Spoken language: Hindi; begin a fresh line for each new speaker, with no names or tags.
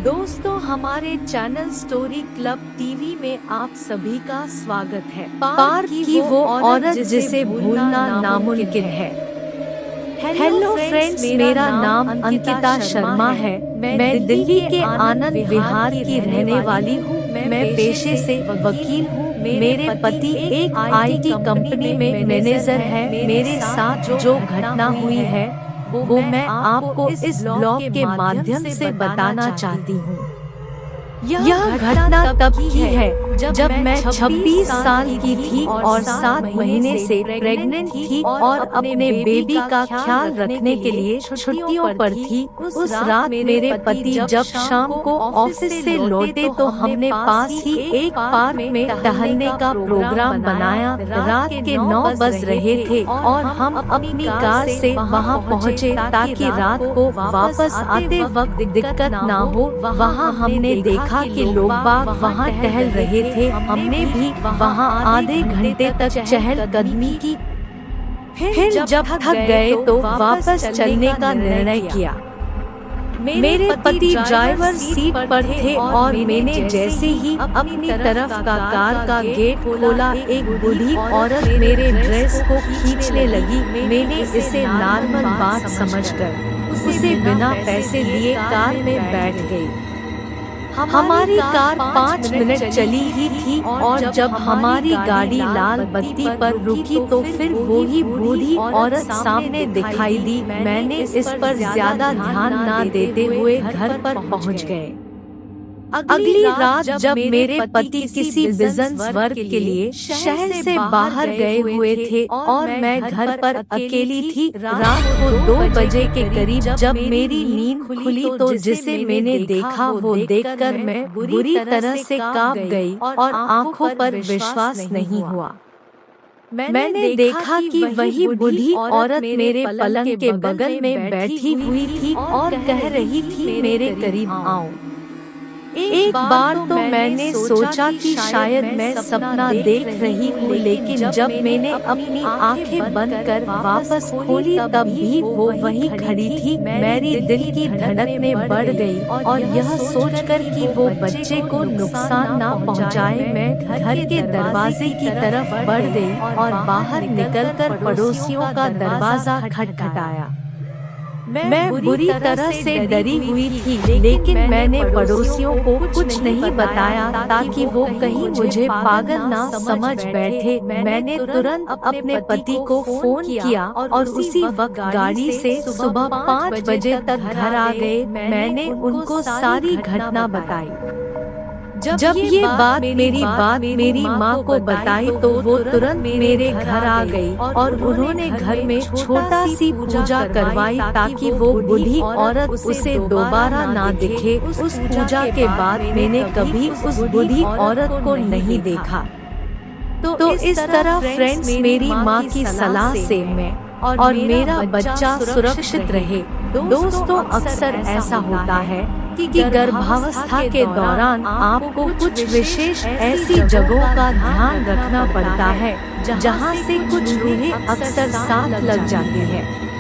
दोस्तों, हमारे चैनल स्टोरी क्लब टीवी में आप सभी का स्वागत है। पार की वो औरत जिसे भूलना नामुमकिन है। हेलो फ्रेंड्स, मेरा नाम अंकिता शर्मा है। मैं दिल्ली के आनंद विहार की रहने वाली हूँ। मैं पेशे से वकील हूँ। मेरे पति एक आईटी कंपनी में मैनेजर है। मेरे साथ जो घटना हुई है वो मैं आपको इस ब्लॉग के माध्यम से बताना चाहती हूँ। यह घटना तब की है जब मैं 26 साल की थी और 7 महीने से प्रेग्नेंट थी और अपने बेबी का ख्याल रखने के लिए छुट्टियों पर थी। उस रात मेरे पति जब शाम को ऑफिस से लौटे तो हमने पास ही एक पार्क में टहलने का प्रोग्राम बनाया। रात के 9 बज रहे थे और हम अपनी कार से वहां पहुंचे ताकि रात को वापस आते वक्त दिक्कत ना हो। वहां हमने देखा कि लोग बाग वहां टहल रहे थे। हमने भी वहां आधे घंटे तक चहलकदमी की। फिर जब थक गए तो वापस चलने का निर्णय किया। मेरे पति ड्राइवर सीट पर थे और मैंने जैसे ही अपनी तरफ का कार का गेट खोला, एक बूढ़ी औरत मेरे ड्रेस को खींचने लगी। मैंने इसे नॉर्मल बात समझकर उसे बिना पैसे लिए कार में बैठ गई। हमारी कार 5 मिनट चली ही थी और जब हमारी गाड़ी लाल बत्ती पर रुकी तो फिर वो ही बूढ़ी औरत सामने दिखाई दी। मैंने इस पर ज्यादा ध्यान ना देते हुए घर पर पहुंच गए। अगली रात जब मेरे पति किसी बिजनेस वर्क के लिए शहर से बाहर गए हुए थे और मैं घर पर अकेली थी, रात को 2 बजे के करीब जब मेरी नींद खुली तो जिसे मैंने देखा वो देखकर मैं बुरी तरह से कांप गई और आंखों पर विश्वास नहीं हुआ। मैंने देखा कि वही बूढ़ी औरत मेरे पलंग के बगल में बैठी हुई थी और कह रही थी, मेरे करीब आओ। एक बार तो मैंने सोचा कि शायद मैं सपना देख रही हूँ, लेकिन जब मैंने अपनी आंखें बंद कर वापस खोली तब भी वो वहीं खड़ी थी। मेरी दिल की धड़कनें बढ़ गई और यह सोचकर कि वो बच्चे को नुकसान ना पहुँचाए, मैं घर के दरवाजे की तरफ बढ़ गई और बाहर निकलकर पड़ोसियों का दरवाजा खटखटाया। मैं बुरी तरह से डरी हुई थी, लेकिन मैंने पड़ोसियों को कुछ नहीं बताया ताकि वो कहीं मुझे पागल ना समझ बैठे। मैंने तुरंत अपने पति को फोन किया और उसी वक्त गाड़ी से सुबह 5 बजे तक घर आ गए। मैंने उनको सारी घटना बताई। जब ये बात मेरी माँ को बताई तो वो तुरंत मेरे घर आ गई और उन्होंने घर में छोटा सी पूजा करवाई ताकि वो बूढ़ी औरत उसे दोबारा ना दिखे। उस पूजा के बाद मैंने कभी उस बूढ़ी औरत को नहीं देखा। तो इस तरह फ्रेंड्स, मेरी माँ की सलाह से मैं और मेरा बच्चा सुरक्षित रहे। दोस्तों, अक्सर ऐसा होता है कि गर्भावस्था के दौरान आपको कुछ विशेष ऐसी जगहों का ध्यान रखना पड़ता है जहां से कुछ रूहें अक्सर साथ लग जाती हैं।